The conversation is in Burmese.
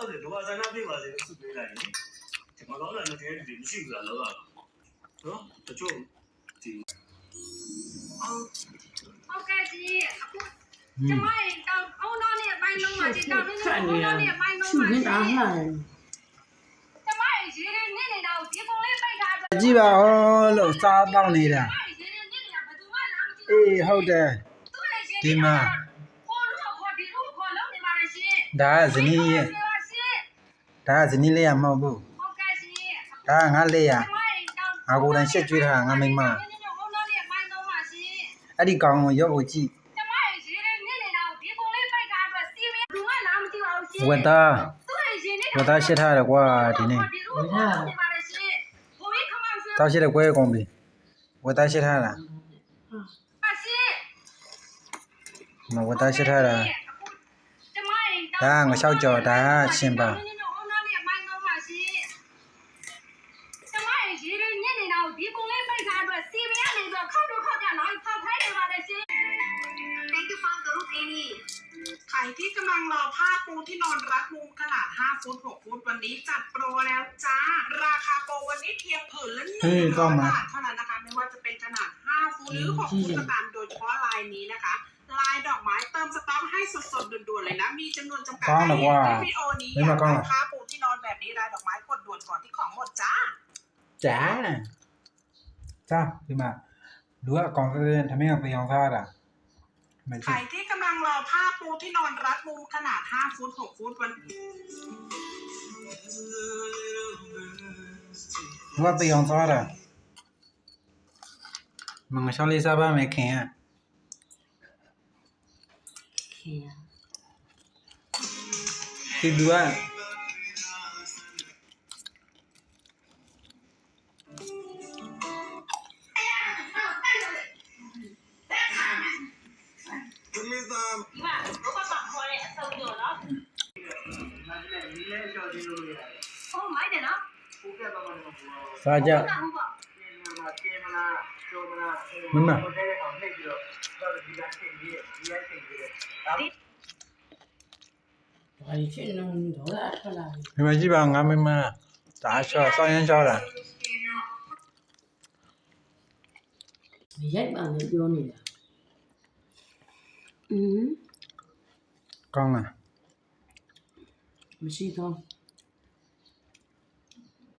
ဟုတ်တယ်လောကဆန္ဒပြပါစေဆုပေးလိုက်ရင်ဒီမှာတော့လည်းတကယ်ဒီမရှိဘူးလားလောကနော်တချို့ဒီဟုတ်ကဲ့ကြီးအခုကျမရဲ့တောင်းအောင်းတော့နဲ့အပိုင်းလုံးမှာဒီတောင်းနေအောင်းတော့နဲ့အပိုင်းလုံးမှာကျမရဲ့ရေရေနစ်နေတာကိုဒီပုံလေးပိတ်ထားအတွက်ကြည့်ပါဦးလို့စားတောင်းနေတာအေးဟုတ်တယ်ဒီမှာဒါကဇနီးရဲ့ဒါကဇနီးလေးရမဟုတ်ဘူးဒါကငါလေးရငါကိုယ်တိုင်ရှက်ကြွေးထားငါမိမအဲ့ဒီကောင်ကိုရောက်ကိုကြည့်ဝတ်သားရှက်ထားတယ်ကွာဒီနေ့တောက်ရှက်တဲ့ကွဲကုန်ပြီဝတ်သားရှက်ထားတာမဝတ်သားရှက်ထားတာဒါငါလျှောက်ကြော်ဒါရှင်ပါใครที่กำลังรอผ้าปูที่นอนรัดมุมขนาด5 ฟุต 6 ฟุตวันนี้จัดโปรแล้วจ้าราคาโปรวันนี้เพียงผืนละ100 บาทเท่านั้นนะคะไม่ว่าจะเป็นขนาด5 ฟุตหรือ6 ฟุตก็ตามโดยเฉพาะลายนี้นะคะลายดอกไม้เติมสต๊อกให้สดๆด่วนๆเลยนะมีจำนวนจำกัดในวิดีโอนี้อยากได้ผ้าปูที่นอนแบบนี้ลายดอกไม้กดด่วนก่อนที่ของหมดจ้าဒီမှာလူကအကောင်တဲ့ထမင်းကပြောင်းစားတာใครที่กำลังรอผ้าปูที่นอนรัดมุมขนาด5 ฟุต 6 ฟุตวันလူကပြောင်းစားတာမငါရှောင်းလေးစားပါမယ်ခင်อ่ะဒီလူကစားကြမမဒီမှာကြည့်ပါငါမမဒါချောစောင်းရင်ချောတာရိုက်ပါနဲ့ပြောနေတာကောင်းလားမရှိတော့